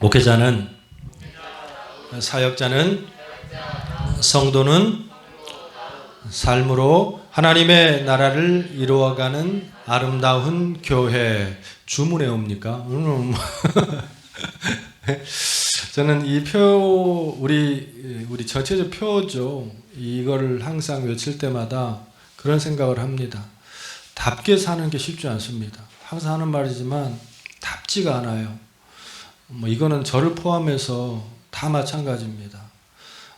목회자는, 사역자는, 성도는 삶으로 하나님의 나라를 이루어가는 아름다운 교회. 주문해 옵니까? 저는 이 표, 우리 전체적 표죠. 이걸 항상 외칠 때마다 그런 생각을 합니다. 답게 사는 게 쉽지 않습니다. 항상 하는 말이지만 답지가 않아요. 이거는 저를 포함해서 다 마찬가지입니다.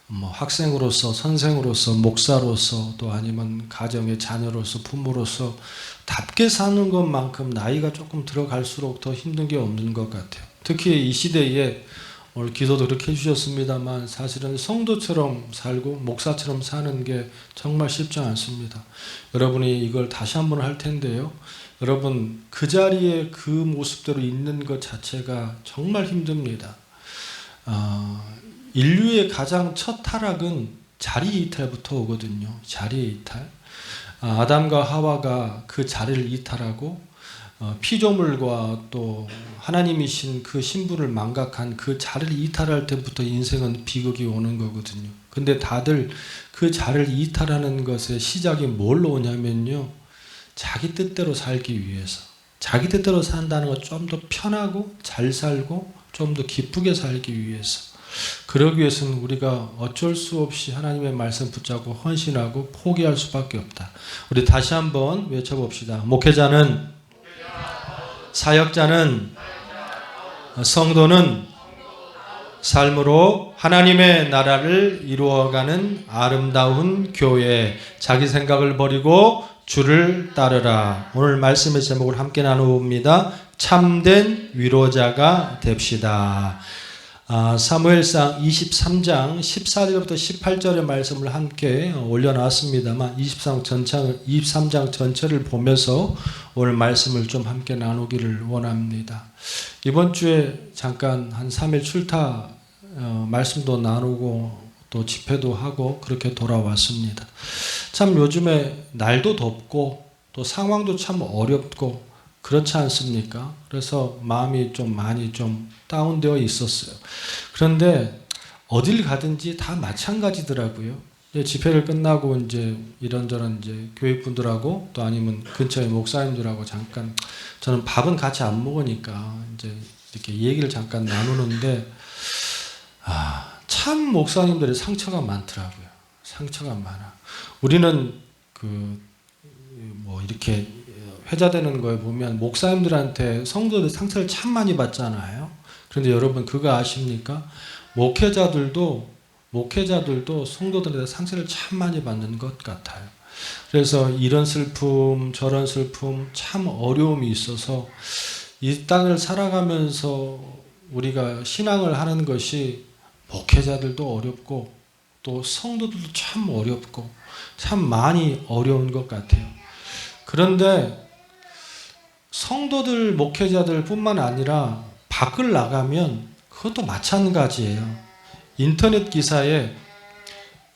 학생으로서, 선생으로서, 목사로서, 또 아니면 가정의 자녀로서, 부모로서 답게 사는 것만큼 나이가 조금 들어갈수록 더 힘든 게 없는 것 같아요. 특히 이 시대에 오늘 기도도 그렇게 해주셨습니다만 사실은 성도처럼 살고 목사처럼 사는 게 정말 쉽지 않습니다. 여러분이 이걸 다시 한번 할 텐데요. 여러분 그 자리에 그 모습대로 있는 것 자체가 정말 힘듭니다. 인류의 가장 첫 타락은 자리 이탈부터 오거든요. 자리 이탈. 아담과 하와가 그 자리를 이탈하고 피조물과 또 하나님이신 그 신분을 망각한 그 자리를 이탈할 때부터 인생은 비극이 오는 거거든요. 근데 다들 그 자리를 이탈하는 것의 시작이 뭘로 오냐면요. 자기 뜻대로 살기 위해서. 자기 뜻대로 산다는 건 좀 더 편하고 잘 살고 좀 더 기쁘게 살기 위해서. 그러기 위해서는 우리가 어쩔 수 없이 하나님의 말씀 붙잡고 헌신하고 포기할 수밖에 없다. 우리 다시 한번 외쳐봅시다. 목회자는, 사역자는, 성도는 삶으로 하나님의 나라를 이루어가는 아름다운 교회. 자기 생각을 버리고 주를 따르라. 오늘 말씀의 제목을 함께 나눠봅니다. 참된 위로자가 됩시다. 사무엘상 23장 14절부터 18절의 말씀을 함께 올려놨습니다만 23장 전체를 보면서 오늘 말씀을 좀 함께 나누기를 원합니다. 이번 주에 잠깐 한 3일 출타 말씀도 나누고 또 집회도 하고 그렇게 돌아왔습니다. 참 요즘에 날도 덥고 또 상황도 참 어렵고 그렇지 않습니까? 그래서 마음이 좀 많이 좀 다운되어 있었어요. 그런데 어딜 가든지 다 마찬가지더라고요. 집회를 끝나고 이제 이런저런 이제 교육분들하고 또 아니면 근처의 목사님들하고 잠깐 저는 밥은 같이 안 먹으니까 이제 이렇게 얘기를 잠깐 나누는데 참 목사님들의 상처가 많더라고요. 상처가 많아. 우리는 이렇게 회자되는 거에 보면 목사님들한테 성도들 상처를 참 많이 받잖아요. 그런데 여러분 그거 아십니까? 목회자들도 성도들한테 상처를 참 많이 받는 것 같아요. 그래서 이런 슬픔 저런 슬픔 참 어려움이 있어서 이 땅을 살아가면서 우리가 신앙을 하는 것이 목회자들도 어렵고 또 성도들도 참 어렵고 참 많이 어려운 것 같아요. 그런데 성도들, 목회자들 뿐만 아니라 밖을 나가면 그것도 마찬가지예요. 인터넷 기사에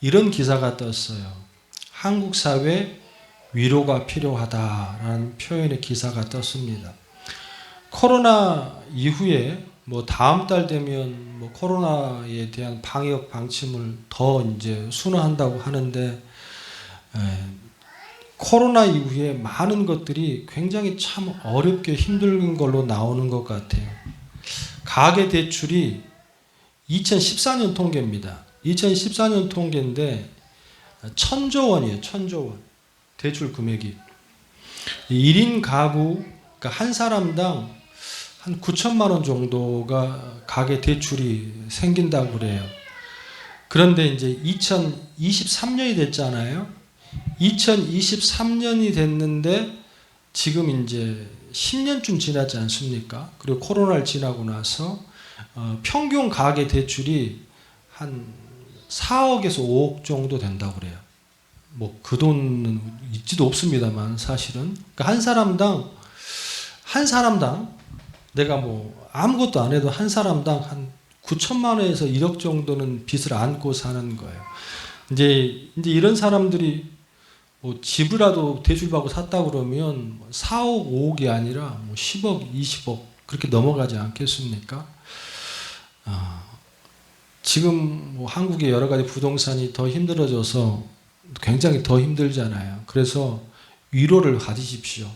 이런 기사가 떴어요. 한국 사회 위로가 필요하다라는 표현의 기사가 떴습니다. 코로나 이후에 다음 달 되면 코로나에 대한 방역 방침을 더 이제 순화한다고 하는데 코로나 이후에 많은 것들이 굉장히 참 어렵게 힘든 걸로 나오는 것 같아요. 가계대출이 2014년 통계입니다. 2014년 통계인데 1,000조 원이에요. 1,000조 원. 대출 금액이. 1인 가구, 그러니까 한 사람당 한 9천만 원 정도가 가계대출이 생긴다고 그래요. 그런데 이제 2023년이 됐잖아요. 2023년이 됐는데 지금 이제 10년쯤 지났지 않습니까? 그리고 코로나를 지나고 나서 평균 가계 대출이 한 4억에서 5억 정도 된다고 그래요. 그 돈은 있지도 없습니다만 사실은 그러니까 한 사람당 내가 아무것도 안 해도 한 사람당 한 9천만 원에서 1억 정도는 빚을 안고 사는 거예요. 이제 이런 사람들이 집이라도 대출받고 샀다 그러면 4억, 5억이 아니라 10억, 20억 그렇게 넘어가지 않겠습니까? 지금 뭐 한국의 여러 가지 부동산이 더 힘들어져서 굉장히 더 힘들잖아요. 그래서 위로를 가지십시오.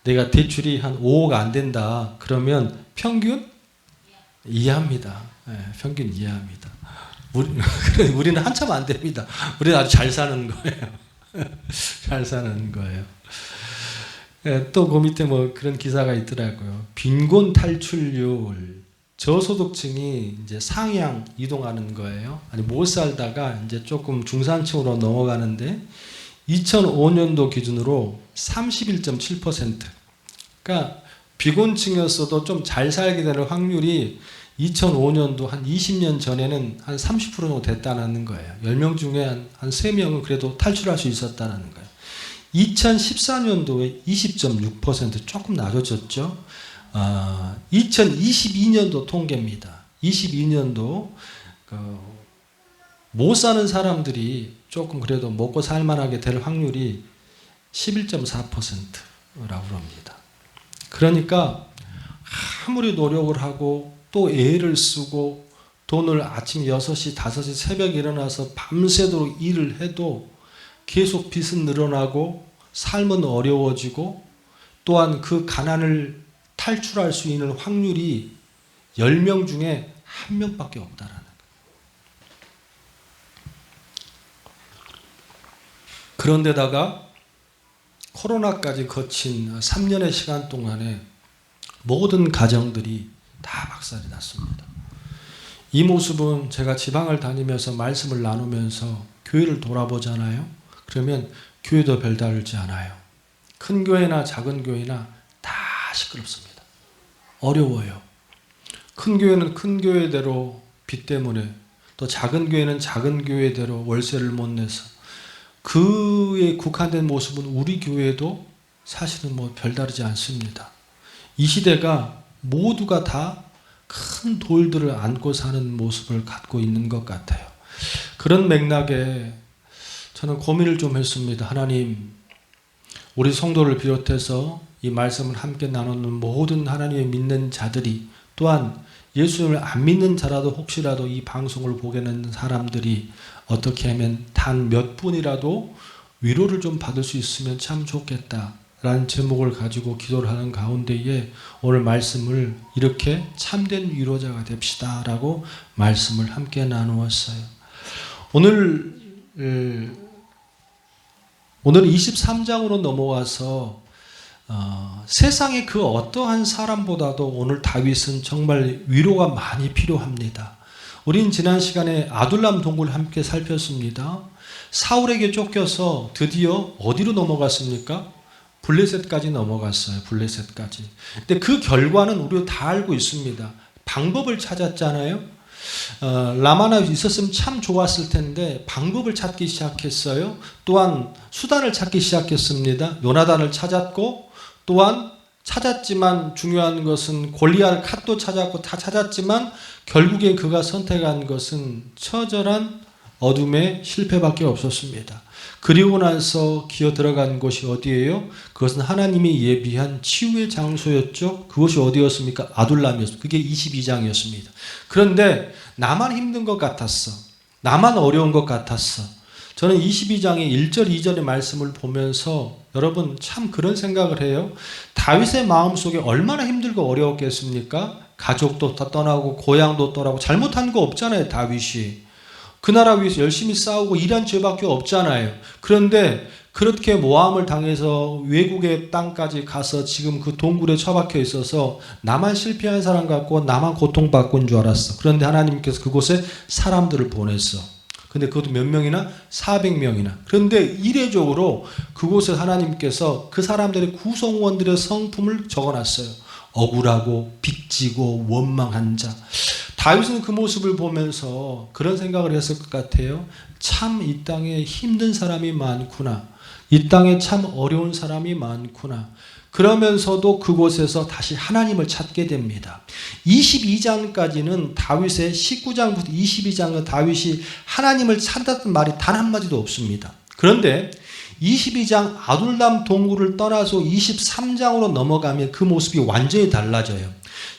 내가 대출이 한 5억 안 된다. 그러면 평균 이해합니다. 평균 이해합니다. 우리는 한참 안 됩니다. 우리는 아주 잘 사는 거예요. 잘 사는 거예요. 또 그 밑에 뭐 그런 기사가 있더라고요. 빈곤 탈출률, 저소득층이 이제 상향 이동하는 거예요. 아니 못 살다가 이제 조금 중산층으로 넘어가는데 2005년도 기준으로 31.7%. 그러니까 비곤층이었어도 좀 잘 살게 되는 확률이 2005년도 한 20년 전에는 한 30% 정도 됐다는 거예요. 10명 중에 한 3명은 그래도 탈출할 수 있었다는 거예요. 2014년도에 20.6% 조금 낮아졌죠. 2022년도 통계입니다. 22년도 못 사는 사람들이 조금 그래도 먹고 살만하게 될 확률이 11.4%라고 합니다. 그러니까 아무리 노력을 하고 또 애를 쓰고 돈을 아침 6시, 5시 새벽에 일어나서 밤새도록 일을 해도 계속 빚은 늘어나고 삶은 어려워지고 또한 그 가난을 탈출할 수 있는 확률이 10명 중에 1명밖에 없다라는 거예요. 그런데다가 코로나까지 거친 3년의 시간 동안에 모든 가정들이 다 박살이 났습니다. 이 모습은 제가 지방을 다니면서 말씀을 나누면서 교회를 돌아보잖아요. 그러면 교회도 별다르지 않아요. 큰 교회나 작은 교회나 다 시끄럽습니다. 어려워요. 큰 교회는 큰 교회대로 빚 때문에, 또 작은 교회는 작은 교회대로 월세를 못 내서, 그에 국한된 모습은 우리 교회도 사실은 뭐 별다르지 않습니다. 이 시대가 모두가 다 큰 돌들을 안고 사는 모습을 갖고 있는 것 같아요. 그런 맥락에 저는 고민을 좀 했습니다. 하나님, 우리 성도를 비롯해서 이 말씀을 함께 나누는 모든 하나님의 믿는 자들이, 또한 예수님을 안 믿는 자라도 혹시라도 이 방송을 보게 되는 사람들이 어떻게 하면 단 몇 분이라도 위로를 좀 받을 수 있으면 참 좋겠다라는 제목을 가지고 기도를 하는 가운데에 오늘 말씀을 이렇게 참된 위로자가 됩시다라고 말씀을 함께 나누었어요. 오늘 23장으로 넘어와서 세상의 그 어떠한 사람보다도 오늘 다윗은 정말 위로가 많이 필요합니다. 우린 지난 시간에 아둘람 동굴을 함께 살폈습니다. 사울에게 쫓겨서 드디어 어디로 넘어갔습니까? 블레셋까지 넘어갔어요. 블레셋까지. 근데 그 결과는 우리가 다 알고 있습니다. 방법을 찾았잖아요. 라마나 있었으면 참 좋았을 텐데 방법을 찾기 시작했어요. 또한 수단을 찾기 시작했습니다. 요나단을 찾았고, 또한 찾았지만 중요한 것은 골리앗 캇도 찾았고 다 찾았지만 결국에 그가 선택한 것은 처절한 어둠의 실패밖에 없었습니다. 그리고 나서 기어 들어간 곳이 어디예요? 그것은 하나님이 예비한 치유의 장소였죠. 그것이 어디였습니까? 아둘람이었습니다. 그게 22장이었습니다. 그런데 나만 힘든 것 같았어. 나만 어려운 것 같았어. 저는 22장의 1절 2절의 말씀을 보면서 여러분 참 그런 생각을 해요. 다윗의 마음속에 얼마나 힘들고 어려웠겠습니까? 가족도 다 떠나고 고향도 떠나고 잘못한 거 없잖아요. 다윗이 그 나라 위해서 열심히 싸우고 일한 죄밖에 없잖아요. 그런데 그렇게 모함을 당해서 외국의 땅까지 가서 지금 그 동굴에 처박혀 있어서 나만 실패한 사람 같고 나만 고통받고 있는 줄 알았어. 그런데 하나님께서 그곳에 사람들을 보냈어. 근데 그것도 몇 명이나? 400명이나. 그런데 이례적으로 그곳에 하나님께서 그 사람들의 구성원들의 성품을 적어놨어요. 억울하고 빚지고 원망한 자. 다윗은 그 모습을 보면서 그런 생각을 했을 것 같아요. 참 이 땅에 힘든 사람이 많구나. 이 땅에 참 어려운 사람이 많구나. 그러면서도 그곳에서 다시 하나님을 찾게 됩니다. 22장까지는 다윗의 19장부터 22장은 다윗이 하나님을 찾았던 말이 단 한마디도 없습니다. 그런데 22장 아둘람 동굴을 떠나서 23장으로 넘어가면 그 모습이 완전히 달라져요.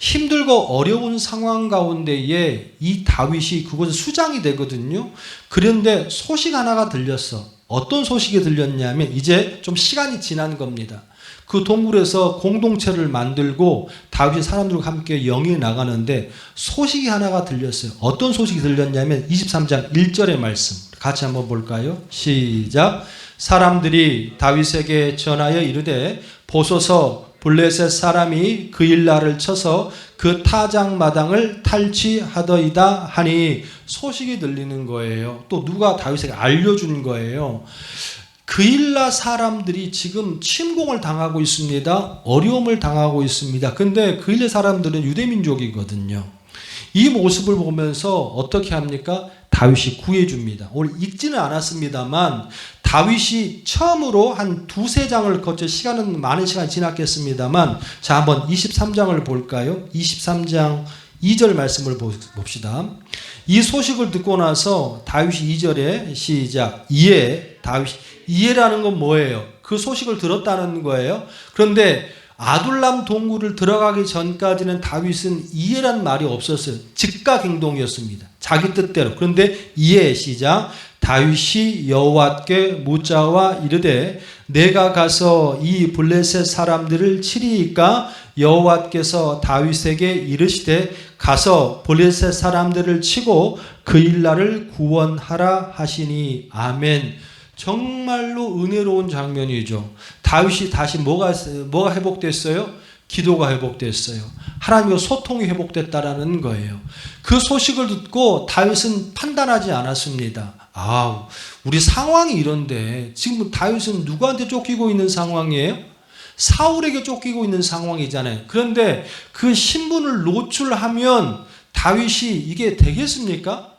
힘들고 어려운 상황 가운데에 이 다윗이 그곳에 수장이 되거든요. 그런데 소식 하나가 들렸어. 어떤 소식이 들렸냐면 이제 좀 시간이 지난 겁니다. 그 동굴에서 공동체를 만들고 다윗이 사람들과 함께 영이 나가는데 소식이 하나가 들렸어요. 어떤 소식이 들렸냐면 23장 1절의 말씀 같이 한번 볼까요? 시작. 사람들이 다윗에게 전하여 이르되 보소서 블레셋 사람이 그일라를 쳐서 그 타작마당을 탈취하더이다 하니 소식이 들리는 거예요. 또 누가 다윗에게 알려준 거예요. 그일라 사람들이 지금 침공을 당하고 있습니다. 어려움을 당하고 있습니다. 근데 그일라 사람들은 유대민족이거든요. 이 모습을 보면서 어떻게 합니까? 다윗이 구해줍니다. 오늘 읽지는 않았습니다만 다윗이 처음으로 한 두세 장을 거쳐 시간은 많은 시간이 지났겠습니다만 자 한번 23장을 볼까요? 23장 2절 말씀을 봅시다. 이 소식을 듣고 나서 다윗이 2절에 시작. 이해라는 건 뭐예요? 그 소식을 들었다는 거예요. 그런데 아둘람 동굴을 들어가기 전까지는 다윗은 이해란 말이 없었어요. 즉각 행동이었습니다. 자기 뜻대로. 그런데 이해 시작. 다윗이 여호와께 묻자와 이르되 내가 가서 이 블레셋 사람들을 치리이까 여호와께서 다윗에게 이르시되 가서 블레셋 사람들을 치고 그일라를 구원하라 하시니 아멘. 정말로 은혜로운 장면이죠. 다윗이 다시 뭐가 회복됐어요? 기도가 회복됐어요. 하나님과 소통이 회복됐다라는 거예요. 그 소식을 듣고 다윗은 판단하지 않았습니다. 우리 상황이 이런데 지금 다윗은 누구한테 쫓기고 있는 상황이에요? 사울에게 쫓기고 있는 상황이잖아요. 그런데 그 신분을 노출하면 다윗이 이게 되겠습니까?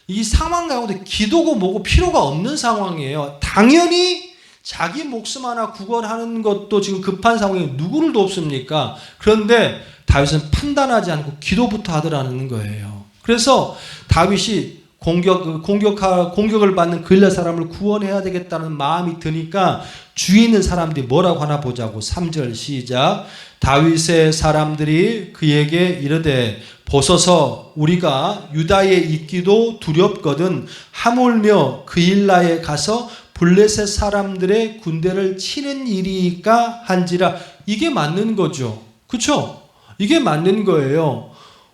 이 상황 가운데 기도고 뭐고 필요가 없는 상황이에요. 당연히 자기 목숨 하나 구원하는 것도 지금 급한 상황에 누구를 돕습니까? 그런데 다윗은 판단하지 않고 기도부터 하더라는 거예요. 그래서 다윗이 공격을 받는 그일라 사람을 구원해야 되겠다는 마음이 드니까 주위에 있는 사람들이 뭐라고 하나 보자고. 3절 시작. 다윗의 사람들이 그에게 이르되 보소서 우리가 유다에 있기도 두렵거든 하물며 그일라에 가서 블레셋 사람들의 군대를 치는 일이니까 한지라. 이게 맞는 거죠. 그렇죠? 이게 맞는 거예요.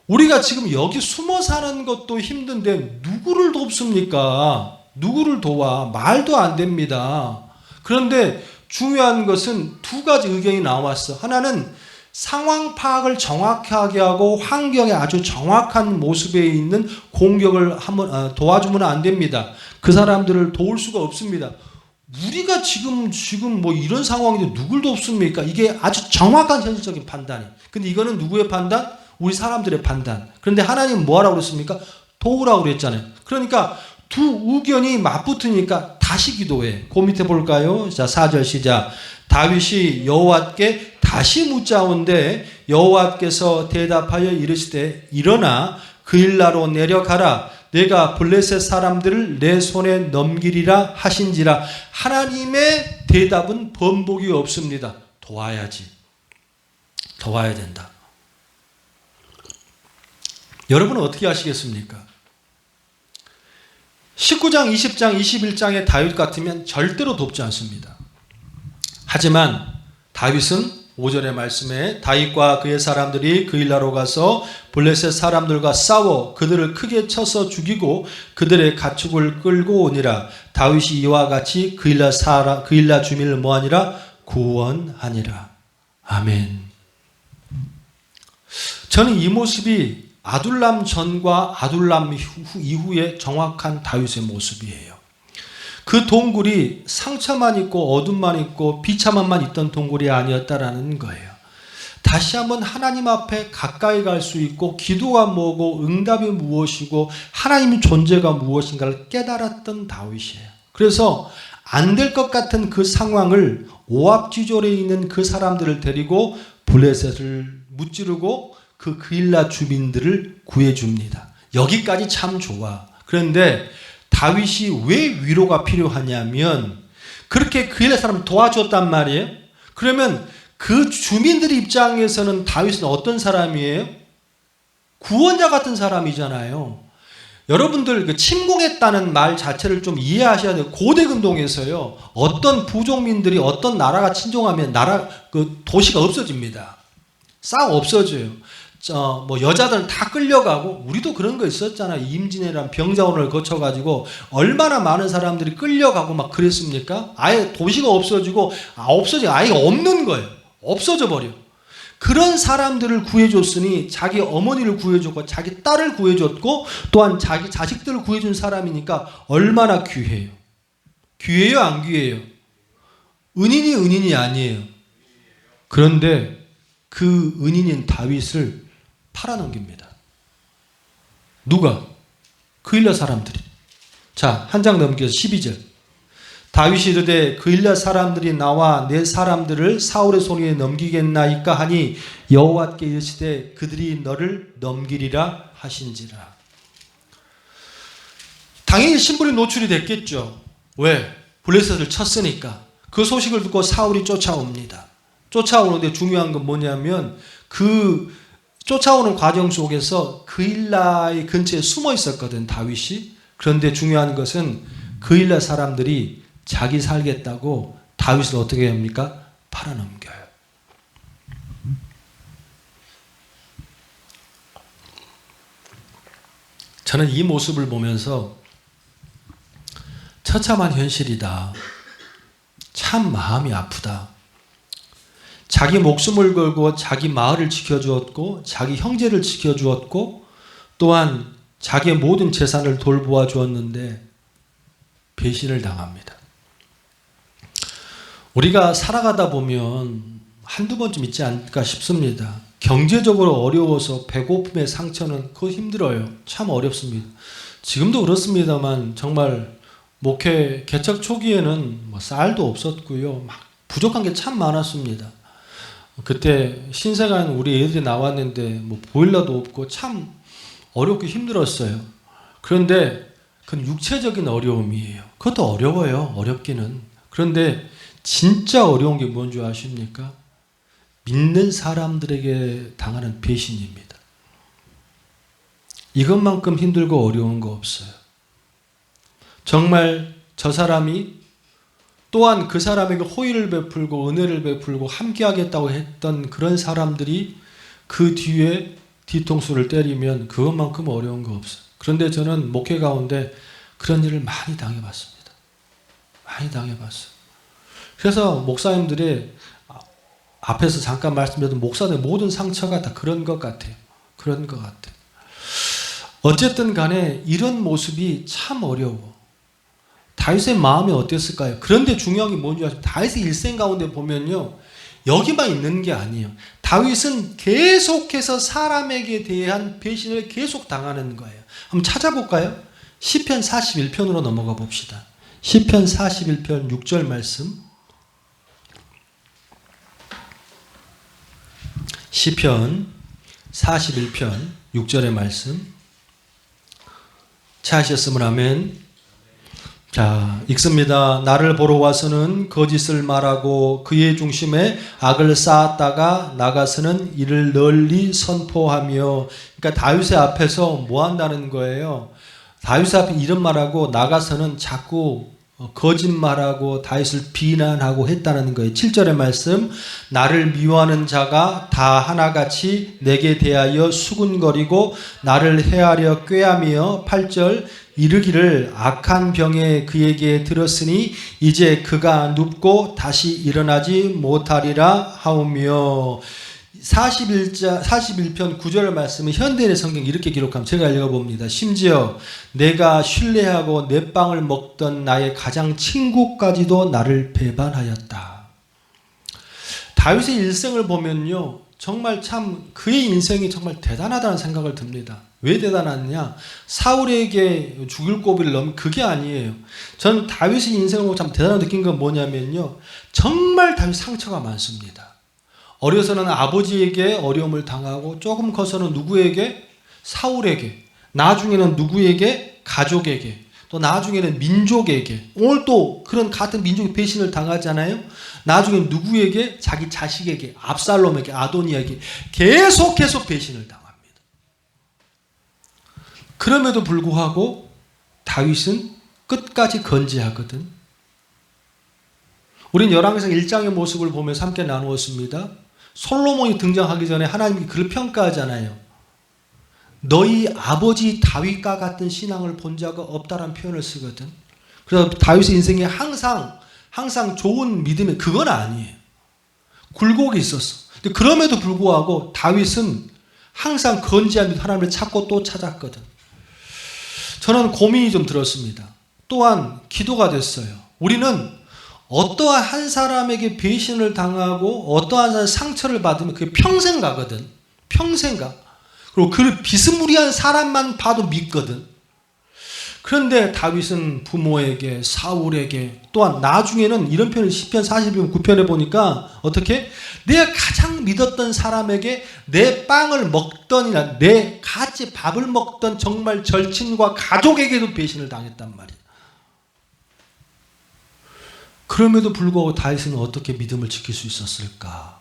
우리가 지금 여기 숨어 사는 것도 힘든데 누구를 돕습니까? 누구를 도와? 말도 안 됩니다. 그런데 중요한 것은 두 가지 의견이 나왔어. 하나는 상황 파악을 정확하게 하고 환경에 아주 정확한 모습에 있는 공격을 한번 도와주면 안 됩니다. 그 사람들을 도울 수가 없습니다. 우리가 지금 뭐 이런 상황인데 누굴 돕습니까? 이게 아주 정확한 현실적인 판단이. 근데 이거는 누구의 판단? 우리 사람들의 판단. 그런데 하나님은 뭐하라고 그랬습니까? 도우라고 그랬잖아요. 그러니까 두 의견이 맞붙으니까 다시 기도해. 그 밑에 볼까요? 자, 4절 시작. 다윗이 여호와께 다시 묻자온데 여호와께서 대답하여 이르시되 일어나 그일라로 내려가라. 내가 블레셋 사람들을 내 손에 넘기리라 하신지라. 하나님의 대답은 번복이 없습니다. 도와야지. 도와야 된다. 여러분은 어떻게 하시겠습니까? 19장, 20장, 21장의 다윗 같으면 절대로 돕지 않습니다. 하지만 다윗은 5절의 말씀에 다윗과 그의 사람들이 그일라로 가서 블레셋 사람들과 싸워 그들을 크게 쳐서 죽이고 그들의 가축을 끌고 오니라. 다윗이 이와 같이 그일라 주민을 뭐하니라? 구원하니라. 아멘. 저는 이 모습이 아둘람 전과 아둘람 이후의 정확한 다윗의 모습이에요. 그 동굴이 상처만 있고 어둠만 있고 비참함만 있던 동굴이 아니었다라는 거예요. 다시 한번 하나님 앞에 가까이 갈 수 있고 기도가 뭐고 응답이 무엇이고 하나님의 존재가 무엇인가를 깨달았던 다윗이에요. 그래서 안 될 것 같은 그 상황을 오합지졸에 있는 그 사람들을 데리고 블레셋을 무찌르고 그 그일라 주민들을 구해줍니다. 여기까지 참 좋아. 그런데 다윗이 왜 위로가 필요하냐면 그렇게 그일라 사람을 도와줬단 말이에요. 그러면 그 주민들 입장에서는 다윗은 어떤 사람이에요? 구원자 같은 사람이잖아요. 여러분들 그 침공했다는 말 자체를 좀 이해하셔야 돼요. 고대 근동에서요, 어떤 부족민들이 어떤 나라가 침공하면 그 도시가 없어집니다. 싹 없어져요. 뭐 여자들 다 끌려가고, 우리도 그런 거 있었잖아요. 임진왜란 병자호란을 거쳐가지고 얼마나 많은 사람들이 끌려가고 막 그랬습니까? 아예 도시가 없어지고, 아예 없는 거예요. 없어져 버려. 그런 사람들을 구해줬으니 자기 어머니를 구해줬고 자기 딸을 구해줬고 또한 자기 자식들을 구해준 사람이니까 얼마나 귀해요. 귀해요, 안 귀해요? 은인이 아니에요. 그런데 그 은인인 다윗을 팔아넘깁니다. 누가? 그일라 사람들이. 자, 한 장 넘겨서 12절. 다윗이 이르되 그일라 사람들이 나와 내 사람들을 사울의 손에 넘기겠나이까 하니 여호와께 이르시되 그들이 너를 넘기리라 하신지라. 당연히 신분이 노출이 됐겠죠. 왜? 블레셋을 쳤으니까. 그 소식을 듣고 사울이 쫓아옵니다. 쫓아오는데 중요한 건 뭐냐면 그 쫓아오는 과정 속에서 그일라의 근처에 숨어 있었거든, 다윗이. 그런데 중요한 것은 그일라 사람들이 자기 살겠다고 다윗을 어떻게 합니까? 팔아넘겨요. 저는 이 모습을 보면서 처참한 현실이다. 참 마음이 아프다. 자기 목숨을 걸고 자기 마을을 지켜주었고 자기 형제를 지켜주었고 또한 자기의 모든 재산을 돌보아 주었는데 배신을 당합니다. 우리가 살아가다 보면 한두 번쯤 있지 않을까 싶습니다. 경제적으로 어려워서 배고픔의 상처는 그거 힘들어요. 참 어렵습니다. 지금도 그렇습니다만 정말 목회 개척 초기에는 뭐 쌀도 없었고요. 막 부족한 게 참 많았습니다. 그때 신세관 우리 애들이 나왔는데 뭐 보일러도 없고 참 어렵고 힘들었어요. 그런데 그건 육체적인 어려움이에요. 그것도 어려워요. 어렵기는. 그런데 진짜 어려운 게 뭔지 아십니까? 믿는 사람들에게 당하는 배신입니다. 이것만큼 힘들고 어려운 거 없어요. 정말 저 사람이 또한 그 사람에게 호의를 베풀고 은혜를 베풀고 함께하겠다고 했던 그런 사람들이 그 뒤에 뒤통수를 때리면 그것만큼 어려운 거 없어요. 그런데 저는 목회 가운데 그런 일을 많이 당해봤습니다. 많이 당해봤어요. 그래서 목사님들이 앞에서 잠깐 말씀드렸던 목사들의 모든 상처가 다 그런 것 같아요. 그런 것 같아요. 어쨌든 간에 이런 모습이 참 어려워. 다윗의 마음이 어땠을까요? 그런데 중요한 게 뭔지 아시죠? 다윗의 일생 가운데 보면요, 여기만 있는 게 아니에요. 다윗은 계속해서 사람에게 대한 배신을 계속 당하는 거예요. 한번 찾아볼까요? 시편 41편으로 넘어가 봅시다. 시편 41편 6절 말씀. 시편 41편 6절의 말씀. 찾으셨으면 아멘. 자, 읽습니다. 나를 보러 와서는 거짓을 말하고 그의 중심에 악을 쌓았다가 나가서는 이를 널리 선포하며. 그러니까 다윗의 앞에서 뭐 한다는 거예요? 다윗의 앞에 이런 말하고 나가서는 자꾸 거짓말하고 다윗을 비난하고 했다는 거예요. 7절의 말씀. 나를 미워하는 자가 다 하나같이 내게 대하여 수군거리고 나를 해하려 꾀하며. 8절. 이르기를 악한 병에 그에게 들었으니 이제 그가 눕고 다시 일어나지 못하리라 하오며. 41편 9절의 말씀은 현대인의 성경 이렇게 기록하면 제가 읽어봅니다. 심지어 내가 신뢰하고 내 빵을 먹던 나의 가장 친구까지도 나를 배반하였다. 다윗의 일생을 보면요, 정말 참 그의 인생이 정말 대단하다는 생각을 듭니다. 왜 대단하냐? 사울에게 죽일 고비를 넘은 그게 아니에요. 전 다윗의 인생을 보고 참 대단하게 느낀 건 뭐냐면요, 정말 다윗 상처가 많습니다. 어려서는 아버지에게 어려움을 당하고 조금 커서는 누구에게? 사울에게. 나중에는 누구에게? 가족에게. 또 나중에는 민족에게. 오늘 또 그런 같은 민족의 배신을 당하잖아요. 나중에 누구에게? 자기 자식에게, 압살롬에게, 아도니아에게 계속해서 배신을 당합니다. 그럼에도 불구하고 다윗은 끝까지 건재하거든. 우린 열왕기상 1장의 모습을 보면서 함께 나누었습니다. 솔로몬이 등장하기 전에 하나님이 그를 평가하잖아요. 너희 아버지 다윗과 같은 신앙을 본 자가 없다라는 표현을 쓰거든. 그래서 다윗의 인생에 항상 좋은 믿음이 그건 아니에요. 굴곡이 있었어. 근데 그럼에도 불구하고 다윗은 항상 건재한 믿음 하나님을 찾고 또 찾았거든. 저는 고민이 좀 들었습니다. 또한 기도가 됐어요. 우리는 어떠한 한 사람에게 배신을 당하고 어떠한 상처를 받으면 그게 평생 가거든. 평생 가. 그리고 그 비스무리한 사람만 봐도 믿거든. 그런데 다윗은 부모에게, 사울에게, 또한 나중에는 이런 표현을 시편 42편 9편에 보니까 어떻게? 내가 가장 믿었던 사람에게 내 빵을 먹던이나 내 같이 밥을 먹던 정말 절친과 가족에게도 배신을 당했단 말이야. 그럼에도 불구하고 다윗은 어떻게 믿음을 지킬 수 있었을까?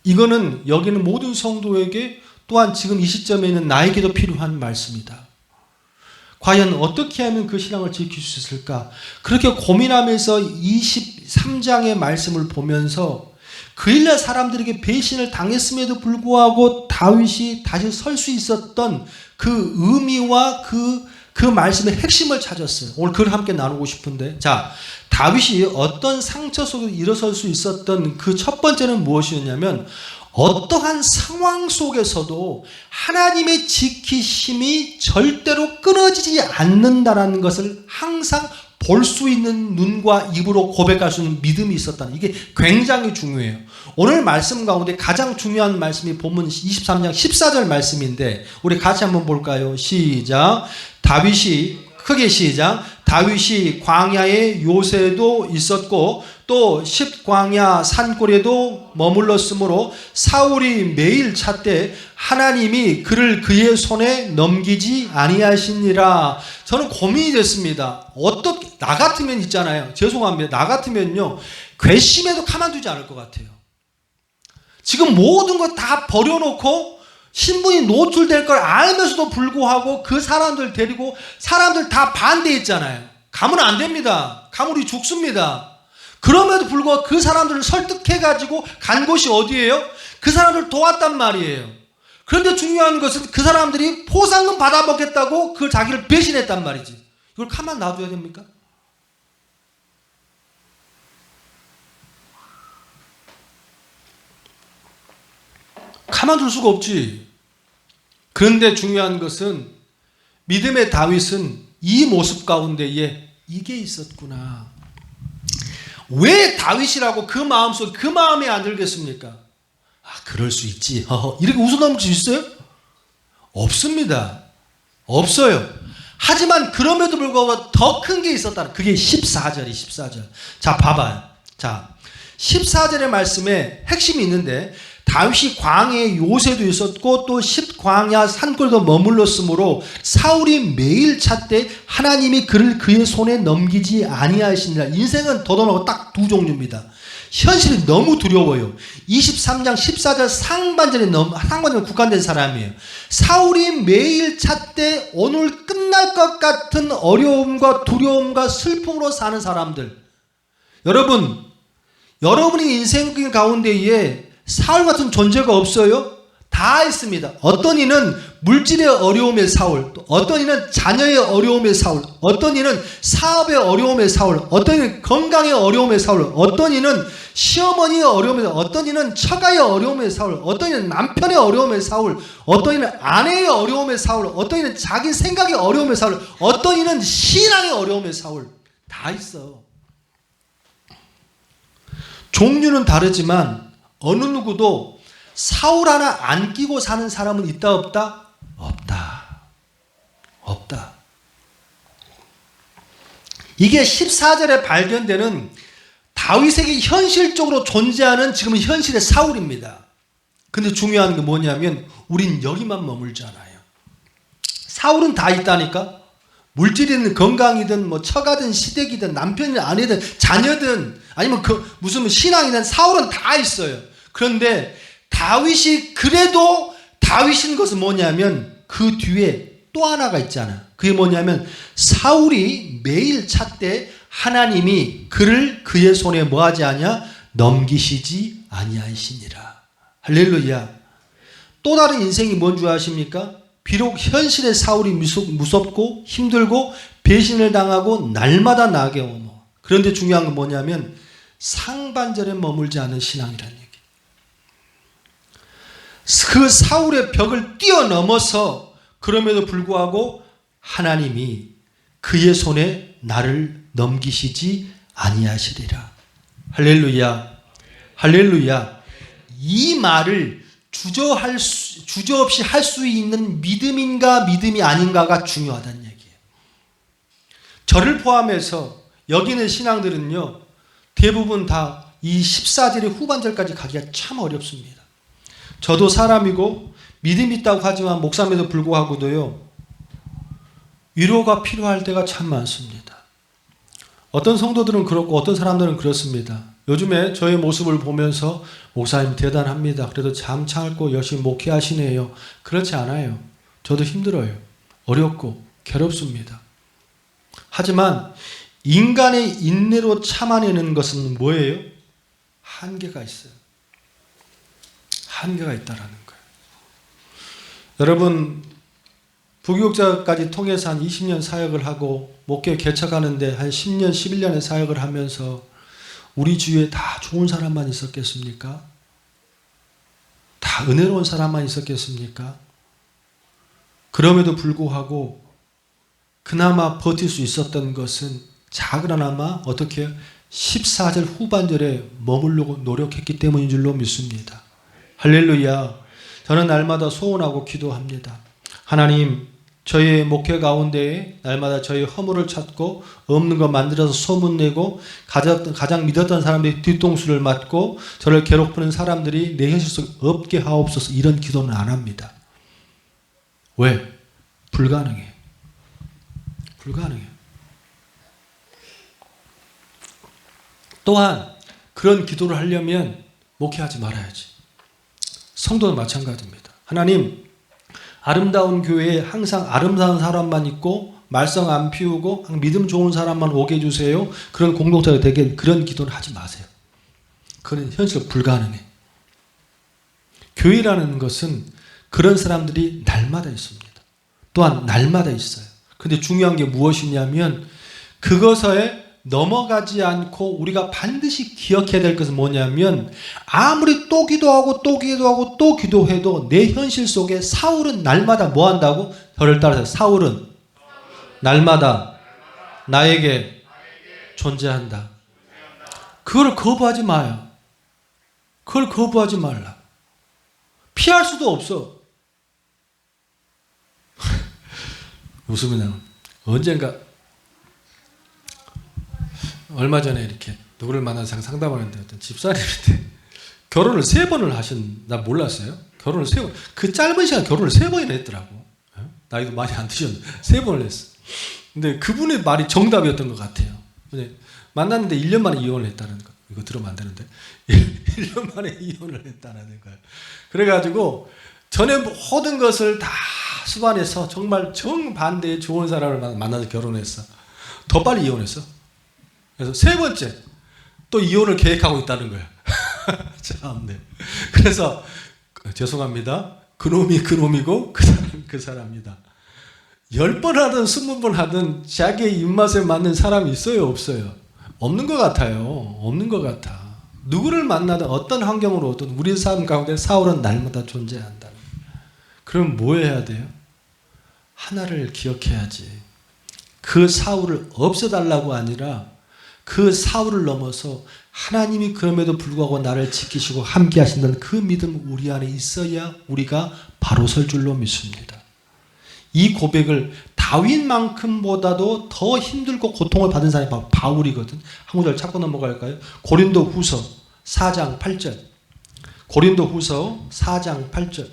이거는 여기는 모든 성도에게 또한 지금 이 시점에 있는 나에게도 필요한 말씀이다. 과연 어떻게 하면 그 신앙을 지킬 수 있을까? 그렇게 고민하면서 23장의 말씀을 보면서 그일날 사람들에게 배신을 당했음에도 불구하고 다윗이 다시 설 수 있었던 그 의미와 그 말씀의 핵심을 찾았어요. 오늘 그걸 함께 나누고 싶은데, 자, 다윗이 어떤 상처 속에 일어설 수 있었던 그 첫 번째는 무엇이었냐면, 어떠한 상황 속에서도 하나님의 지키심이 절대로 끊어지지 않는다라는 것을 항상 볼 수 있는 눈과 입으로 고백할 수 있는 믿음이 있었다는, 이게 굉장히 중요해요. 오늘 말씀 가운데 가장 중요한 말씀이 본문 23장 14절 말씀인데 우리 같이 한번 볼까요? 시작. 크게 시작. 다윗이 광야에 요새도 있었고 또 십광야 산골에도 머물렀으므로 사울이 매일 찾되 하나님이 그를 그의 손에 넘기지 아니하시니라. 저는 고민이 됐습니다. 어떻게, 나 같으면 있잖아요. 죄송합니다. 나 같으면요, 괘씸해도 가만두지 않을 것 같아요. 지금 모든 거 다 버려놓고 신분이 노출될 걸 알면서도 불구하고 그 사람들 데리고 사람들 다 반대했잖아요. 가면 안 됩니다. 가면 우리 죽습니다. 그럼에도 불구하고 그 사람들을 설득해가지고 간 곳이 어디예요? 그 사람들을 도왔단 말이에요. 그런데 중요한 것은 그 사람들이 포상금 받아먹겠다고 그 자기를 배신했단 말이지. 이걸 가만 놔둬야 됩니까? 가만둘 수가 없지. 그런데 중요한 것은 믿음의 다윗은 이 모습 가운데에 이게 있었구나. 왜 다윗이라고 그 마음속에 그 마음에 안 들겠습니까? 아, 그럴 수 있지. 이렇게 웃어넘을 수 있어요? 없습니다. 없어요. 하지만 그럼에도 불구하고 더 큰 게 있었다. 그게 14절. 자, 봐봐요. 자, 14절의 말씀에 핵심이 있는데, 다윗이 광야에 요새도 있었고 또 십광야 산골도 머물렀으므로 사울이 매일 찾되 하나님이 그를 그의 손에 넘기지 아니하시니라. 인생은 더더나고 딱 두 종류입니다. 현실이 너무 두려워요. 23장 14절 상반절에 국한된 사람이에요. 사울이 매일 찾되 오늘 끝날 것 같은 어려움과 두려움과 슬픔으로 사는 사람들. 여러분의 인생 가운데에 사울 같은 존재가 없어요? 다 있습니다. 어떤 이는 물질의 어려움의 사울, 어떤 이는 자녀의 어려움의 사울, 어떤 이는 사업의 어려움의 사울, 어떤 이는 건강의 어려움의 사울, 어떤 이는 시어머니의 어려움의 사울, 어떤 이는 처가의 어려움의 사울, 어떤 이는 남편의 어려움의 사울, 어떤 이는 아내의 어려움의 사울, 어떤 이는 자기 생각의 어려움의 사울, 어떤 이는 신앙의 어려움의 사울. 다 있어. 종류는 다르지만 어느 누구도 사울 하나 안 끼고 사는 사람은 있다 없다? 없다. 이게 14절에 발견되는 다윗에게 현실적으로 존재하는 지금 현실의 사울입니다. 근데 중요한 게 뭐냐면 우린 여기만 머물지 않아요. 사울은 다 있다니까. 물질이든 건강이든 뭐 처가든 시댁이든 남편이든 아내든 자녀든 아니면 무슨 신앙이든 사울은 다 있어요. 그런데 다윗이 그래도 다윗인 것은 뭐냐면 그 뒤에 또 하나가 있잖아. 그게 뭐냐면 사울이 매일 찾되 하나님이 그를 그의 손에 뭐하지 아니하 넘기시지 아니하시니라. 할렐루야. 또 다른 인생이 뭔 줄 아십니까? 비록 현실의 사울이 무섭고 힘들고 배신을 당하고 날마다 나게 오노. 그런데 중요한 건 뭐냐면 상반절에 머물지 않은 신앙이라는 얘기. 그 사울의 벽을 뛰어넘어서 그럼에도 불구하고 하나님이 그의 손에 나를 넘기시지 아니하시리라. 할렐루야. 할렐루야. 이 말을 주저없이 할 수 있는 믿음인가 믿음이 아닌가가 중요하다는 얘기예요. 저를 포함해서 여기 있는 신앙들은요, 대부분 다 이 14절의 후반절까지 가기가 참 어렵습니다. 저도 사람이고 믿음 있다고 하지만 목사임에도 불구하고도요, 위로가 필요할 때가 참 많습니다. 어떤 성도들은 그렇고 어떤 사람들은 그렇습니다. 요즘에 저의 모습을 보면서 목사님 대단합니다. 그래도 참 참고 열심히 목회하시네요. 그렇지 않아요. 저도 힘들어요. 어렵고 괴롭습니다. 하지만 인간의 인내로 참아내는 것은 뭐예요? 한계가 있어요. 한계가 있다라는 거예요. 여러분, 부교육자까지 통해서 한 20년 사역을 하고 목회 개척하는데 한 10년, 11년의 사역을 하면서 우리 주위에 다 좋은 사람만 있었겠습니까? 다 은혜로운 사람만 있었겠습니까? 그럼에도 불구하고 그나마 버틸 수 있었던 것은 작으나마 어떻게 14절 후반절에 머무르려고 노력했기 때문인 줄로 믿습니다. 할렐루야. 저는 날마다 소원하고 기도합니다. 하나님, 저희 목회 가운데 날마다 저희 허물을 찾고 없는 거 만들어서 소문내고 가장 믿었던 사람들이 뒤통수를 맞고 저를 괴롭히는 사람들이 내 현실 속에 없게 하옵소서. 이런 기도는 안 합니다. 왜? 불가능해. 불가능해. 또한 그런 기도를 하려면 목회하지 말아야지. 성도는 마찬가지입니다. 하나님, 아름다운 교회에 항상 아름다운 사람만 있고 말썽 안 피우고 믿음 좋은 사람만 오게 해주세요. 그런 공동체가 되게 그런 기도를 하지 마세요. 그건 현실로 불가능해. 교회라는 것은 그런 사람들이 날마다 있습니다. 또한 날마다 있어요. 그런데 중요한 게 무엇이냐면 그것에 넘어가지 않고 우리가 반드시 기억해야 될 것은 뭐냐면 아무리 또 기도하고 또 기도하고 또 기도해도 내 현실 속에 사울은 날마다 뭐 한다고? 저를 따라서 사울은 날마다 나에게 존재한다. 그걸 거부하지 마요. 그걸 거부하지 말라. 피할 수도 없어. 웃음이 나는 언젠가 얼마 전에 이렇게 누구를 만나서 상담하는데 어떤 집사님한테 결혼을 3번을 하신, 나 몰랐어요. 결혼을 3번. 그 짧은 시간 결혼을 3번이나 했더라고. 나이도 많이 안 드셨는데 3번을 했어. 근데 그분의 말이 정답이었던 것 같아요. 만났는데 1년 만에 이혼을 했다는 거. 이거 들으면 안 되는데 1년 만에 이혼을 했다는 거예요. 그래가지고 전에 모든 것을 다 수반해서 정말 정반대의 좋은 사람을 만나서 결혼했어. 더 빨리 이혼했어. 그래서 3번째 또 이혼을 계획하고 있다는 거야. 참네. 그래서 죄송합니다. 그놈이 그놈이고 그 사람이다. 10번 하든 20번 하든 자기의 입맛에 맞는 사람이 있어요, 없어요? 없는 것 같아요. 없는 것 같아. 누구를 만나든 어떤 환경으로 오든 우리 삶 가운데 사울은 날마다 존재한다는 거예요. 그럼 뭐 해야 돼요? 하나를 기억해야지. 그 사울을 없애달라고 아니라 그 사울을 넘어서 하나님이 그럼에도 불구하고 나를 지키시고 함께 하신다는 그 믿음 우리 안에 있어야 우리가 바로 설 줄로 믿습니다. 이 고백을 다윗만큼보다도 더 힘들고 고통을 받은 사람이 바로 바울이거든. 한 구절 찾고 넘어갈까요? 고린도 후서 4장 8절. 고린도 후서 4장 8절.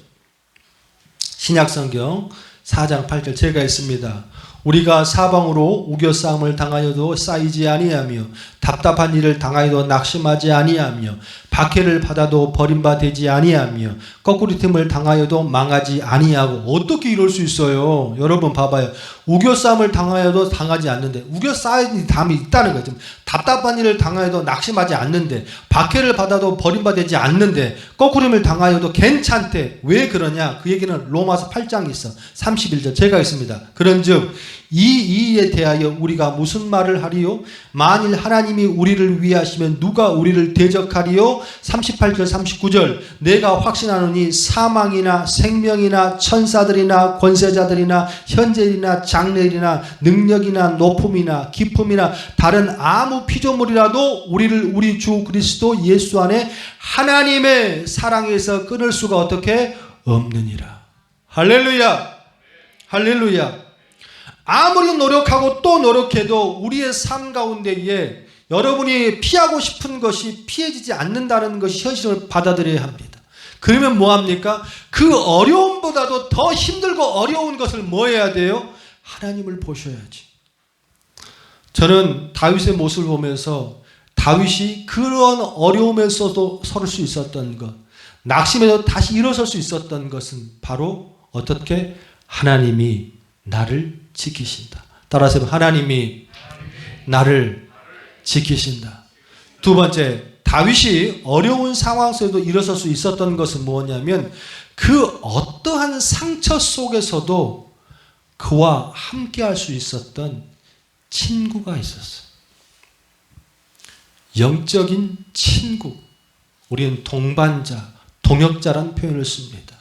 신약성경 4장 8절 제가 있습니다. 우리가 사방으로 우겨싸움을 당하여도 쌓이지 아니하며 답답한 일을 당하여도 낙심하지 아니하며 박해를 받아도 버림받지 아니하며 거꾸리됨을 당하여도 망하지 아니하고. 어떻게 이럴 수 있어요? 여러분 봐봐요. 우겨싸움을 당하여도 당하지 않는데, 우겨싸인 담이 있다는 거죠. 답답한 일을 당하여도 낙심하지 않는데, 박해를 받아도 버림받지 않는데, 거꾸림을 당하여도 괜찮대. 왜 그러냐? 그 얘기는 로마서 8장에 있어. 31절 제가 있습니다. 그런즉 이 이에 대하여 우리가 무슨 말을 하리요? 만일 하나님이 우리를 위하시면 누가 우리를 대적하리요? 38절 39절 내가 확신하노니 사망이나 생명이나 천사들이나 권세자들이나 현재이나 장래일이나 능력이나 높음이나 깊음이나 다른 아무 피조물이라도 우리를 우리 주 그리스도 예수 안에 하나님의 사랑에서 끊을 수가 어떻게 없느니라. 할렐루야. 할렐루야. 아무리 노력하고 또 노력해도 우리의 삶 가운데에 여러분이 피하고 싶은 것이 피해지지 않는다는 것이 현실을 받아들여야 합니다. 그러면 뭐합니까? 그 어려움보다도 더 힘들고 어려운 것을 뭐 해야 돼요? 하나님을 보셔야지. 저는 다윗의 모습을 보면서 다윗이 그런 어려움에서도 설 수 있었던 것, 낙심에서 다시 일어설 수 있었던 것은 바로 어떻게? 하나님이 나를 지키신다. 따라서 하나님이 나를 지키신다. 두 번째, 다윗이 어려운 상황 속에도 일어설 수 있었던 것은 뭐냐면 그 어떠한 상처 속에서도 그와 함께 할 수 있었던 친구가 있었어요. 영적인 친구. 우리는 동반자, 동역자란 표현을 씁니다.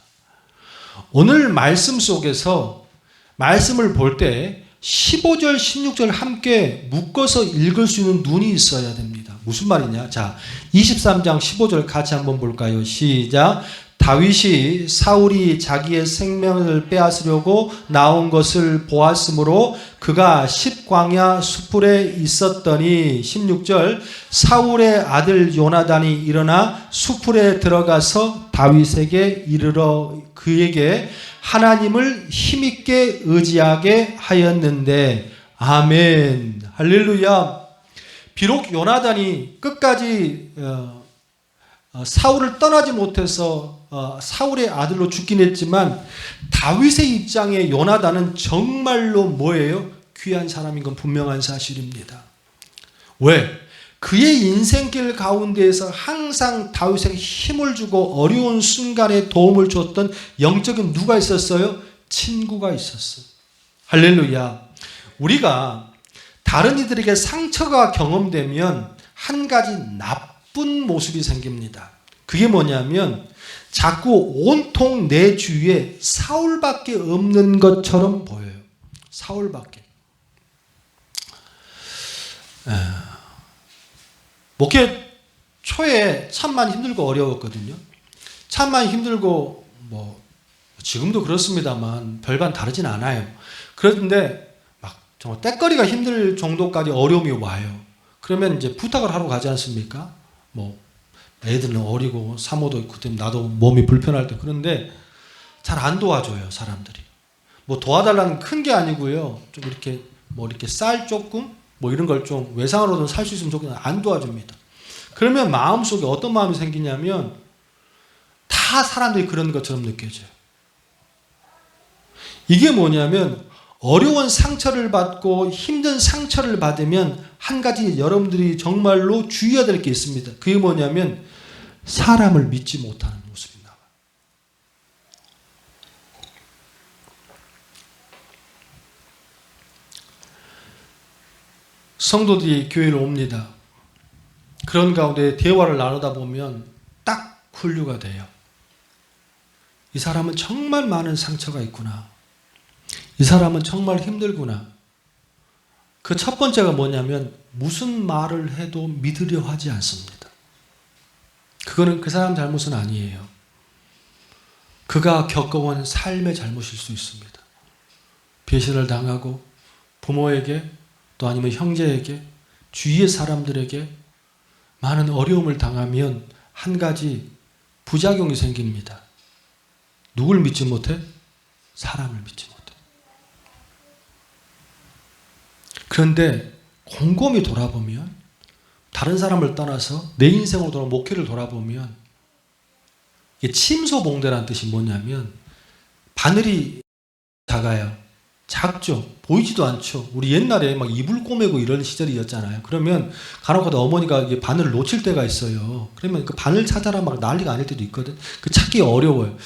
오늘 말씀 속에서 말씀을 볼 때 15절, 16절 함께 묶어서 읽을 수 있는 눈이 있어야 됩니다. 무슨 말이냐? 자, 23장 15절 같이 한번 볼까요? 시작. 다윗이 사울이 자기의 생명을 빼앗으려고 나온 것을 보았으므로 그가 십광야 수풀에 있었더니 16절 사울의 아들 요나단이 일어나 수풀에 들어가서 다윗에게 이르러 그에게 하나님을 힘있게 의지하게 하였는데. 아멘. 할렐루야. 비록 요나단이 끝까지 사울을 떠나지 못해서 사울의 아들로 죽긴 했지만 다윗의 입장에 요나단은 정말로 뭐예요? 귀한 사람인 건 분명한 사실입니다. 왜? 그의 인생길 가운데에서 항상 다윗에게 힘을 주고 어려운 순간에 도움을 줬던 영적인 누가 있었어요? 친구가 있었어요. 할렐루야. 우리가 다른 이들에게 상처가 경험되면 한 가지 나쁜 모습이 생깁니다. 그게 뭐냐면 자꾸 온통 내 주위에 사울밖에 없는 것처럼 보여요. 사울밖에. 목회 초에 참 많이 힘들고 어려웠거든요. 참 많이 힘들고 지금도 그렇습니다만 별반 다르진 않아요. 그런데 막 정말 때거리가 힘들 정도까지 어려움이 와요. 그러면 이제 부탁을 하러 가지 않습니까? 애들은 어리고 사모도 있고 때문에 나도 몸이 불편할 때. 그런데 잘 안 도와줘요, 사람들이. 도와달라는 큰 게 아니고요. 좀 이렇게 쌀 조금 이런 걸 좀 외상으로도 살 수 있으면 좋겠는데 안 도와줍니다. 그러면 마음속에 어떤 마음이 생기냐면 다 사람들이 그런 것처럼 느껴져요. 이게 뭐냐면 어려운 상처를 받고 힘든 상처를 받으면 한 가지 여러분들이 정말로 주의해야 될 게 있습니다. 그게 뭐냐면 사람을 믿지 못하는 모습이 나와요. 성도들이 교회를 옵니다. 그런 가운데 대화를 나누다 보면 딱 분류가 돼요. 이 사람은 정말 많은 상처가 있구나. 이 사람은 정말 힘들구나. 그 첫 번째가 뭐냐면 무슨 말을 해도 믿으려 하지 않습니다. 그거는 그 사람 잘못은 아니에요. 그가 겪어온 삶의 잘못일 수 있습니다. 배신을 당하고 부모에게 또 아니면 형제에게 주위의 사람들에게 많은 어려움을 당하면 한 가지 부작용이 생깁니다. 누굴 믿지 못해? 사람을 믿지 못해. 그런데 곰곰이 돌아보면 다른 사람을 떠나서 내 인생으로 돌아 목회를 돌아보면 이게 침소봉대라는 뜻이 뭐냐면 바늘이 작아요. 작죠. 보이지도 않죠. 우리 옛날에 막 이불 꼬매고 이런 시절이었잖아요. 그러면 간혹가다 어머니가 이게 바늘을 놓칠 때가 있어요. 그러면 그 바늘 찾아라 막 난리가 아닐 때도 있거든. 그 찾기 어려워요.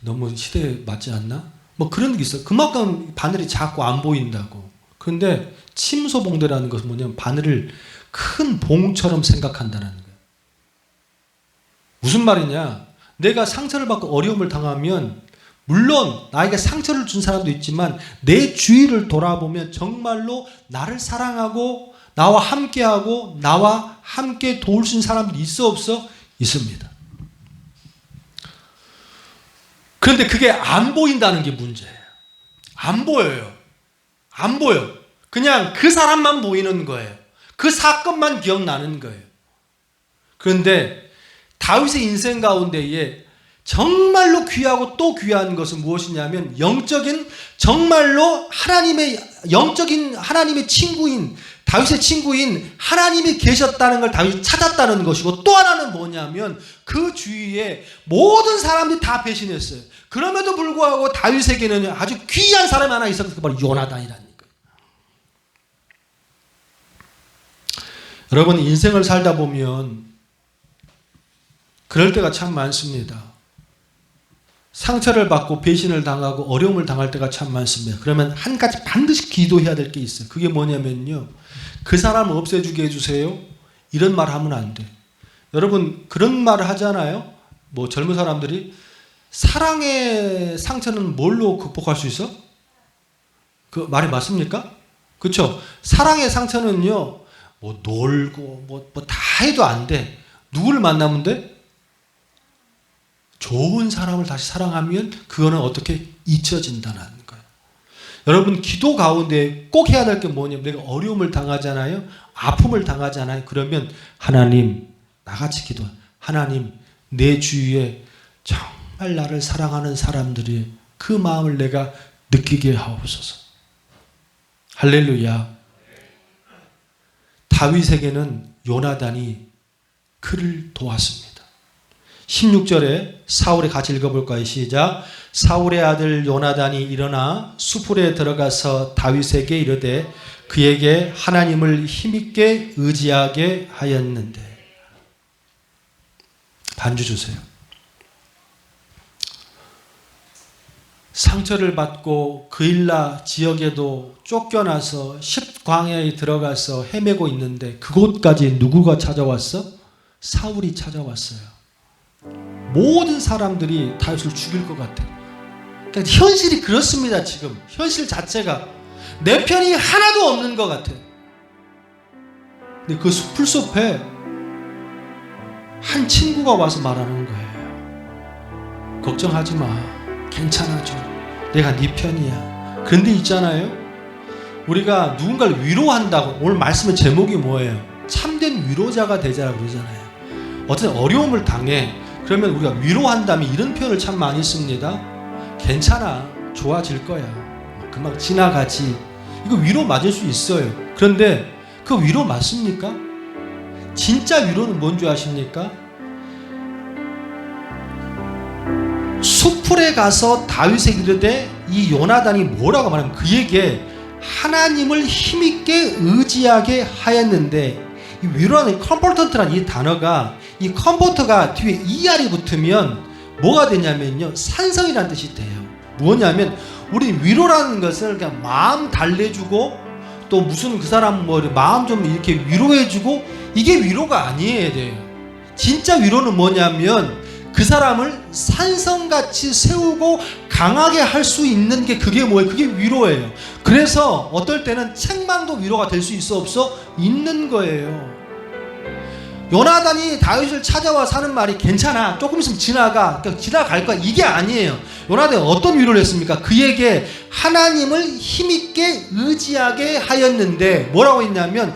너무 시대에 맞지 않나? 뭐 그런 게 있어요. 그만큼 바늘이 작고 안 보인다고. 그런데 침소봉대라는 것은 뭐냐면 바늘을 큰 봉처럼 생각한다는 거예요. 무슨 말이냐? 내가 상처를 받고 어려움을 당하면 물론 나에게 상처를 준 사람도 있지만 내 주위를 돌아보면 정말로 나를 사랑하고 나와 함께하고 나와 함께 도울 수 있는 사람들이 있어 없어? 있습니다. 그런데 그게 안 보인다는 게 문제예요. 안 보여요. 안 보여. 그냥 그 사람만 보이는 거예요. 그 사건만 기억나는 거예요. 그런데 다윗의 인생 가운데에 정말로 귀하고 또 귀한 것은 무엇이냐면 정말로 영적인 하나님의 친구인 다윗의 친구인 하나님이 계셨다는 걸 다윗이 찾았다는 것이고, 또 하나는 뭐냐면 그 주위에 모든 사람들이 다 배신했어요. 그럼에도 불구하고 다윗에게는 아주 귀한 사람이 하나 있었어요. 그 바로 요나단이라는 거예요. 여러분, 인생을 살다 보면 그럴 때가 참 많습니다. 상처를 받고 배신을 당하고 어려움을 당할 때가 참 많습니다. 그러면 한 가지 반드시 기도해야 될 게 있어요. 그게 뭐냐면요, 그 사람을 없애주게 해주세요. 이런 말 하면 안 돼. 여러분, 그런 말을 하잖아요. 뭐 젊은 사람들이 사랑의 상처는 뭘로 극복할 수 있어? 그 말이 맞습니까? 그렇죠? 사랑의 상처는요, 뭐 놀고 뭐 다 해도 안 돼. 누구를 만나면 돼? 좋은 사람을 다시 사랑하면 그거는 어떻게 잊혀진다는 거예요. 여러분, 기도 가운데 꼭 해야 될 게 뭐냐면, 내가 어려움을 당하잖아요. 아픔을 당하잖아요. 그러면 하나님, 나같이 기도, 하나님, 내 주위에 정말 나를 사랑하는 사람들이 그 마음을 내가 느끼게 하옵소서. 할렐루야. 다윗에게는 요나단이 그를 도왔습니다. 16절에 사울의 같이 읽어볼까요? 시작. 사울의 아들 요나단이 일어나 수풀에 들어가서 다윗에게 이르되 그에게 하나님을 힘있게 의지하게 하였는데. 반주 주세요. 상처를 받고 그일라 지역에도 쫓겨나서 십광야에 들어가서 헤매고 있는데 그곳까지 누구가 찾아왔어? 사울이 찾아왔어요. 모든 사람들이 다윗을 죽일 것 같아. 그러니까 현실이 그렇습니다. 지금 현실 자체가 내 편이 하나도 없는 것 같아. 근데 그 풀숲에 한 친구가 와서 말하는 거예요. 걱정하지 마. 괜찮아져. 내가 네 편이야. 그런데 있잖아요, 우리가 누군가를 위로한다고, 오늘 말씀의 제목이 뭐예요? 참된 위로자가 되자 그러잖아요. 어떤 어려움을 당해. 그러면 우리가 위로한다면 이런 표현을 참 많이 씁니다. 괜찮아. 좋아질 거야. 금방 지나가지. 이거 위로 맞을 수 있어요. 그런데 그 위로 맞습니까? 진짜 위로는 뭔지 아십니까? 숲풀에 가서 다윗에게 이르되, 이 요나단이 뭐라고 말하면 그에게 하나님을 힘있게 의지하게 하였는데, 이 위로하는 컴포턴트라는 이 단어가, 이 컴포터가 뒤에 ER이 붙으면 뭐가 되냐면요, 산성이라는 뜻이 돼요. 뭐냐면 우리 위로라는 것을 그냥 마음 달래주고 또 무슨 그 사람 뭐 마음 좀 이렇게 위로해주고, 이게 위로가 아니에요. 돼요. 진짜 위로는 뭐냐면 그 사람을 산성같이 세우고 강하게 할 수 있는 게, 그게 뭐예요? 그게 위로예요. 그래서 어떨 때는 책망도 위로가 될 수 있어 없어? 있는 거예요. 요나단이 다윗을 찾아와서 하는 말이 괜찮아, 조금 있으면 지나갈 거야, 이게 아니에요. 요나단이 어떤 위로를 했습니까? 그에게 하나님을 힘있게 의지하게 하였는데, 뭐라고 했냐면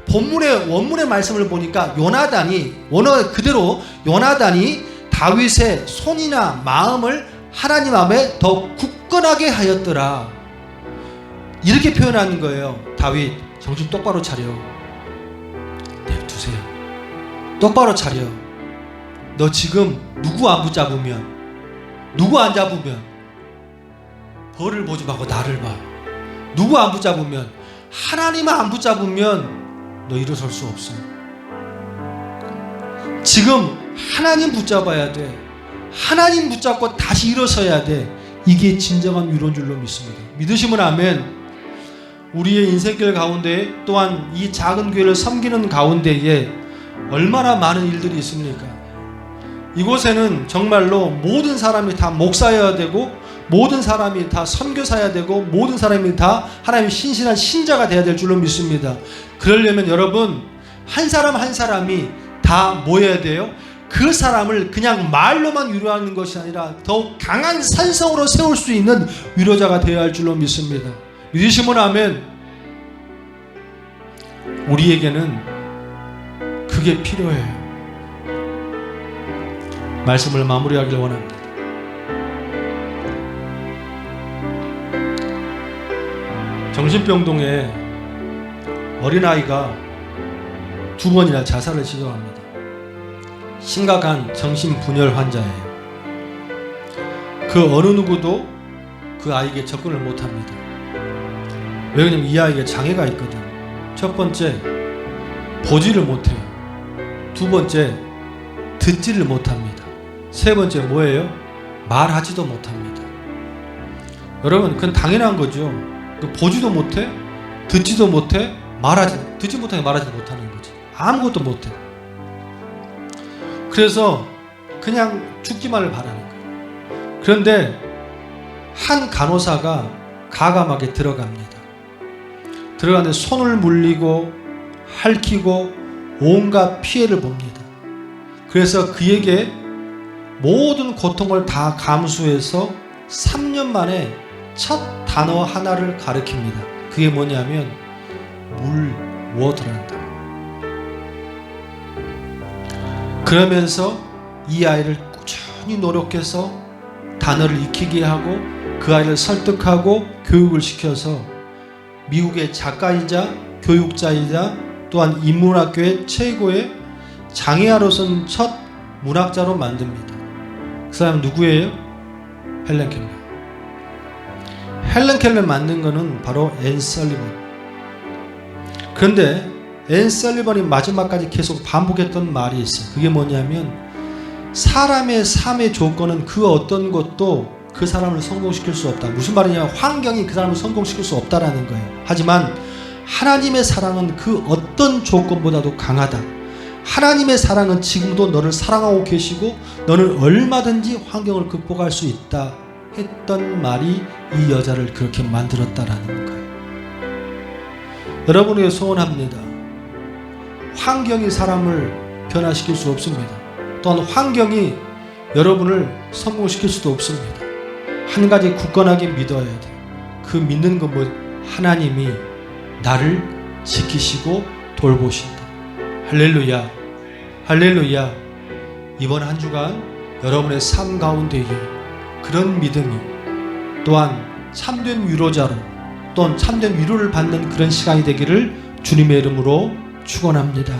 원문의 말씀을 보니까 그대로 요나단이 다윗의 손이나 마음을 하나님 앞에 더 굳건하게 하였더라, 이렇게 표현하는 거예요. 다윗, 정신 똑바로 차려. 냅두세요. 똑바로 차려. 너 지금 누구 안 붙잡으면, 누구 안 잡으면 벌을 보지 말고 나를 봐. 누구 안 붙잡으면, 하나님만 안 붙잡으면 너 일어설 수 없어. 지금 하나님 붙잡아야 돼. 하나님 붙잡고 다시 일어서야 돼. 이게 진정한 위로인 줄로 믿습니다. 믿으시면 아멘. 우리의 인생길 가운데 또한 이 작은 교회를 섬기는 가운데에 얼마나 많은 일들이 있습니까? 이곳에는 정말로 모든 사람이 다 목사여야 되고, 모든 사람이 다 선교사여야 되고, 모든 사람이 다 하나님의 신실한 신자가 되어야 될 줄로 믿습니다. 그러려면 여러분, 한 사람 한 사람이 다 모여야 돼요. 그 사람을 그냥 말로만 위로하는 것이 아니라 더욱 강한 산성으로 세울 수 있는 위로자가 되어야 할 줄로 믿습니다. 믿으시면 아멘. 우리에게는 그게 필요해요. 말씀을 마무리하길 원합니다. 정신병동에 어린아이가 2번이나 자살을 시도합니다. 심각한 정신분열 환자예요. 그 어느 누구도 그 아이에게 접근을 못합니다. 왜 그러냐면 이 아이에게 장애가 있거든. 첫 번째, 보지를 못해요. 두 번째, 듣지를 못합니다. 세 번째 뭐예요? 말하지도 못합니다. 여러분, 그건 당연한 거죠. 보지도 못해, 듣지도 못해, 듣지 못하게 말하지도 못하는 거지. 아무것도 못해. 그래서 그냥 죽기만을 바라는 거예요. 그런데 한 간호사가 가감하게 들어갑니다. 들어가는데 손을 물리고 핥히고 온갖 피해를 봅니다. 그래서 그에게 모든 고통을 다 감수해서 3년 만에 첫 단어 하나를 가르칩니다. 그게 뭐냐면 워터란다. 그러면서 이 아이를 꾸준히 노력해서 단어를 익히게 하고 그 아이를 설득하고 교육을 시켜서 미국의 작가이자 교육자이자 또한 인문학교의 최고의 장애아로서는 첫 문학자로 만듭니다. 그 사람은 누구예요? 헬렌 켈러. 헬렌 켈러 만든 거는 바로 앤 설리번. 그런데 앤 설리번이 마지막까지 계속 반복했던 말이 있어요. 그게 뭐냐면 사람의 삶의 조건은 그 어떤 것도 그 사람을 성공시킬 수 없다. 무슨 말이냐? 환경이 그 사람을 성공시킬 수 없다라는 거예요. 하지만 하나님의 사랑은 그 어떤 조건보다도 강하다. 하나님의 사랑은 지금도 너를 사랑하고 계시고 너는 얼마든지 환경을 극복할 수 있다 했던 말이 이 여자를 그렇게 만들었다라는 거예요. 여러분에게 소원합니다. 환경이 사람을 변화시킬 수 없습니다. 또한 환경이 여러분을 성공시킬 수도 없습니다. 한 가지 굳건하게 믿어야 돼요. 그 믿는 건 뭐? 하나님이 나를 지키시고 돌보신다. 할렐루야, 할렐루야. 이번 한 주간 여러분의 삶 가운데에 그런 믿음이 또한 참된 위로자로 또한 참된 위로를 받는 그런 시간이 되기를 주님의 이름으로 축원합니다.